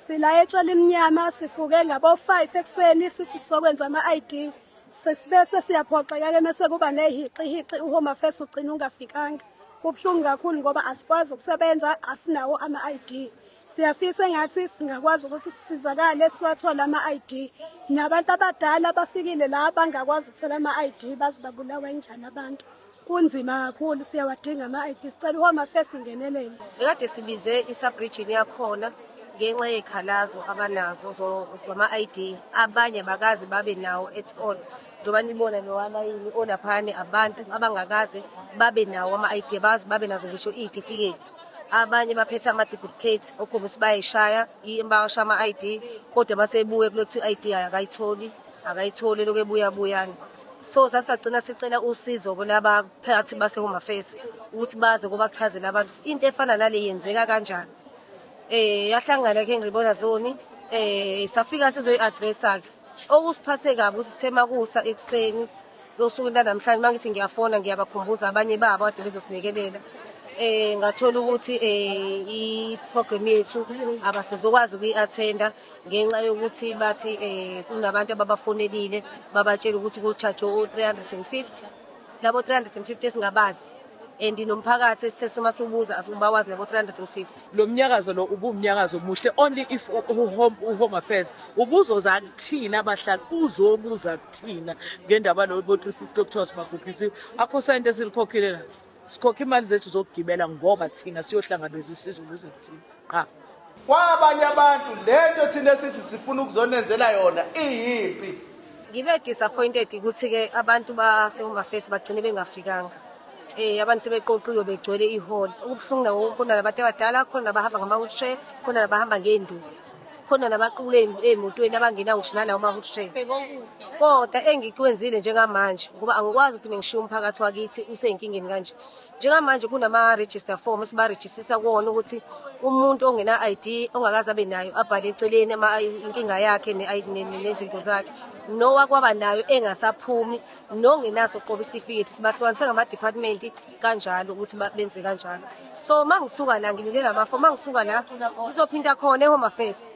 Sila etshela imnyama sifuke ngabo 5 ekseni sithi sizokwenza ama-ID. Sesibese siyaphoxeka mase kuba nehiqi uHome Affairs ugcina ungafikanga. Kubuhlungu kakhulu ngoba asikwazi ukusebenza asinawo ama-ID. Siyafisa engathi singakwazi ukuthi sisizakale siwathola ama-ID. Nabantu abadala abafikile la bangakwazi ukuthola ama-ID bazibabulawa indlala abantu. Kunzima kakhulu siyawadinga ama-ID. Sicela uHome Affairs ungenelele. Sikade sibize i-sub-region yakhona ngenxa yekhalazo abanazo zama-ID. Abanye bakazi babe nawo at all. Njoba nibona nowalayini olaphane abantu abangakaze babe nawo ama-ID babe nazo ngisho iy'tifiketi. Abanye baphethe ama-duplicate okhombisa bayayishaya bawasha ama-ID kodwa basebuye kulokuthi i-ID akayitholi lokhu ebuyabuyana. So sasagcina sicela usizo kulabaphathi base-Home Affairs ukuthi baze kubachazela abantu into efana nale yenzeka kanjani. Yahlangana ke ngibona zoni safika sizoyi-addressa-ke. Okusiphathe kabi ukuthi sithe makusa ekuseni losuku namhlanje mangithi ngiyafona ngiyabakhumbuza abanye babo kade bezosilekelela. Ngathola ukuthi i-program yethu abasezokwazi ukuyi-attenda ngenxa yokuthi bathi kunabantu ababafonelile babatshela ukuthi ku-charge o-350. Labo 350 esingabazi and nomphakathi esithe simasubuza asibawazi labo 350. Lo mnyakazo lo ubumnyakazo muhle only if uHome Affairs ubuzoza kuthina abahlali uzobuza kuthina ngendaba lo 350 okuthiwa sibabhubhisiwe akho sente esilikhokhile la. Sikhokha imali zethu zokugibela ngoba thina siyohlangabeza usizo ukuze kuthina qha. Kwabanye abantu lento thina sithi sifuna ukuzonenzela yona iyiphi. Ngibe disappointed ukuthi ke abantu base-Home Affairs bagcine bengafikanga. Abantu sebeqoqiwe begcwele ihall. Ukubuhlungu nawo khona nabantu abadala, khona abahamba ngama-wheelchair, khona nabahamba ngenduku. Khona nabaqule emotweni abangena ngisho nalawo ma-wheelchair. Kodwa engikwenzile njengamanje ngoba angikwazi ukuphinde ngishiye umphakathi wakithi useyinkingeni kanje. Njengamanje kunama-register form esiba-registrisa kuwona ukuthi umuntu ongena-ID ongakaze abe nayo abhale eceleni inkinga yakhe nezinto zakhe. Nowa kwaba nayo engasaphumi nongenaso qoba isitifiketi sibahlukanise ngama-department kanjalo ukuthi benze kanjalo. So mangisuka la ngilile lamafomu mangisuka la ngizophinda khona eHome Affairs.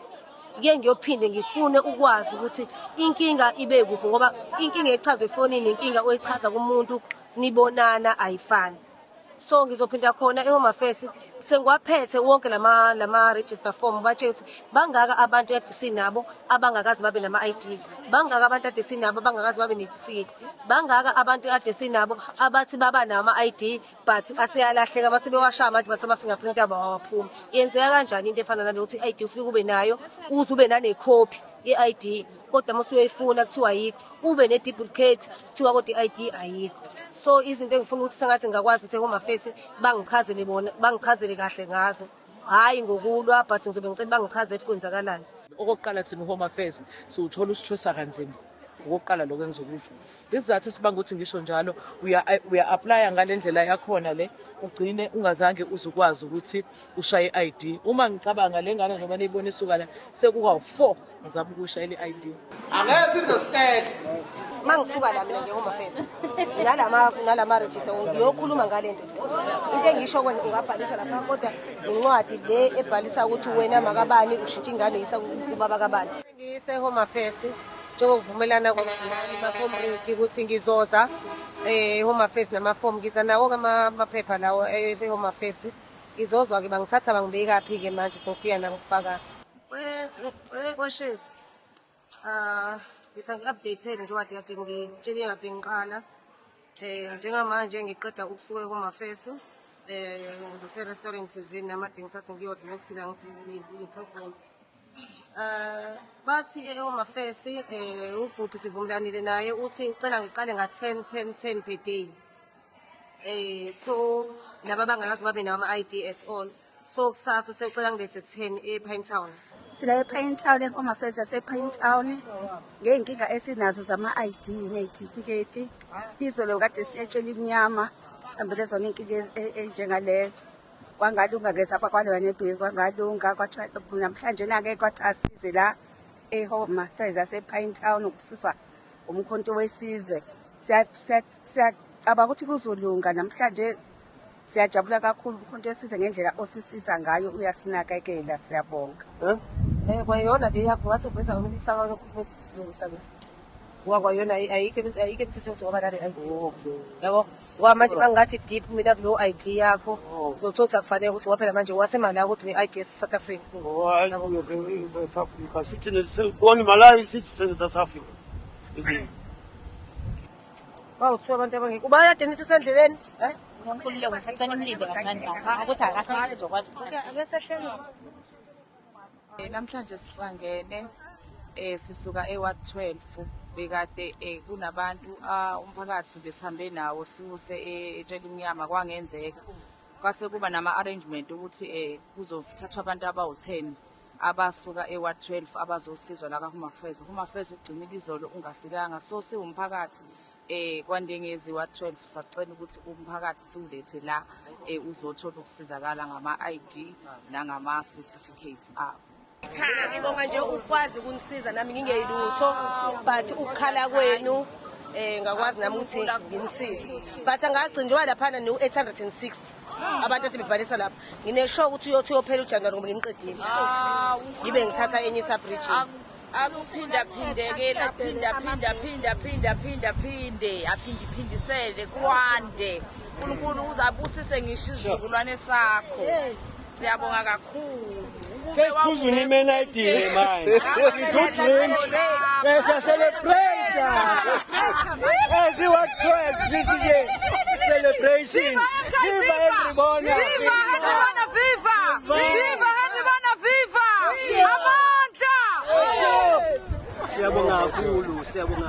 Ngiyophinde ngifune ukwazi ukuthi inkinga ibe kuphi ngoba inkinga echazwe efonini inkinga oyichaza kumuntu nibonana ayifani. So ngizophinda khona eHome Affairs sengiwaphethe wonke lama register form bathe ukuthi bangaka abantu ade sinabo abangakazi babe nama-ID. Bangaka abantu ade sinabo abangakazi babe netifiketi. Bangaka abantu ade sinabo abathi baba nama-ID but aseyalahleka basebewashaya manje bathi ama-fingerprint abo awaphumi. Yenzeka kanjani into efana nalokuthi i-ID ufike ube nayo uze ube nane-copy ye-ID kodwa mase uyayifuna kuthiwa ayikho ube ne-duplicate kuthiwa kodwa i-ID ayikho. So izinto engifuna ukuthi sengathi ngakwazi ukuthi eHome Affairs bangichazele kahle ngazo. Hayi ngokulwa but ngizobe ngicela bangichazele ukuthi kwenzakalani. Okokuqala thina uHome Affairs siwuthola usithosa kanzima. Okokuqala lokho engizokusho. Isizathu esibanga ukuthi ngisho njalo uya-apply ngale ndlela yakhona le ugcine ungazange uzukwazi ukuthi ushaye i-ID. Uma ngicabanga lengane njengoba niyibona isuka la sekuka-4 ngizama ukushayela i-ID. Angeke sizostehle. Mangisuka la mina ngeHome Affairs nalama register ngiyokhuluma ngale nto. Into engisho kwena ungabhalisa lapha kodwa incwadi le ebhalisa ukuthi wena makabani ushintsha ingane uyisa kubaba kabani. Ngise-Home Affairs njengokuvumelana kwamafomu ukuthi ngizoza eHome Affairs namafomu ngiza nawo amaphepha lawo eHome Affairs ngizozwa-ke bangithatha bangibekaphi-ke manje sengifika nangokufakaza. Kweshezi ngithi ngi-update-ele njengoba kade ngitshele kade ngiqala. Njengamanje ngiqeda ukusuka eHome Affairs ngise-restaurant thizeni namade ngisathi ngiyodla nekusila ngiprogram. Bathi eHome Affairs ubhuti sivumelanile naye uthi ngicela ngiqale nga-10 per day. So laba abangakazi babe nama-ID at all. So kusasa uthe ucela ngilethe 10 ePinetown. Sila ePinetown eHome Affairs yasePinetown ngey'nkinga esinazo zama-ID ney'tifiketi. Izolo kade siyetshela imnyama sihambele zona iy'nkinga enjengalezo. Kwangalunga ke sabakwalewa nebheki kwangalunga kwathiwa namhlanje nake kwathi asize la eHome Affairs yasePinetown ukususwa umkhonto wesizwe. Siyacabanga ukuthi kuzolunga namhlanje siyajabula kakhulu umkhonto wesizwe ngendlela osisiza ngayo uyasinakekela siyabonga. kwayona le yakho ngathi uveza yona ifaka lokhu ukuthi silungisa lo. Kwayona ayike emthethweni ukuthi ngoba nale ID. Yabo. Manje bangathi deep mina kulo ID yakho. Uzothola kufanele ukuthi waphela manje wasemali yakho ukuthi ne-ID South Africa. Hayi South Africa sithi sibona imali sithi South Africa. Bawuthiwa abantu abangeke. Ubayade nithi usendleleni? Ngiyamkhulule ngisacela imlinde kancane ukuthi akahlale ezokwazi ukuthi Ake sehlele. Namhlanje sihlangene sisuka eWard 12 bekade kunabantu umphakathi besihambe nawo siwuse etshela umnyama kwangenzeka kwase kuba nama arrangement ukuthi kuzothathwa abantu abawu10 abasuka eWard 12 abazosizwa la kaHome Affairs. Home Affairs ugcinile izolo ungafikanga so siwumphakathi kwandengezi wa 12 sacela ukuthi umphakathi siwulethe la uzothola ukusizakala ngama ID nangama certificates abo. Ngibonga nje ukwazi ukunisiza nami ngingeyilutho but ukukhala kwenu ngakwazi nami ukuthi ngimsize but angagcinjwa lapha no 860 abantu athi bebhalisa lapha ngineshow ukuthi uyophela uJanuary ngoba ngimqedile ngibe ngithatha enye subridge Akuphindaphindekela aphindisele kwande uNkulunkulu uzabusise ngisho isizukulwane sakho siyabonga kakhulu Sesiphuzuni imena idile manje. Good drink. Bese celebrate. As you are 12 sithi nje celebration. Viva everybody. Siyabonga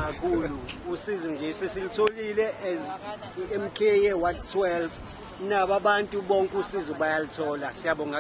kakhulu usizo nje sesilitholile as iMK ye Ward 12 nabo abantu bonke usizo bayalithola siyabonga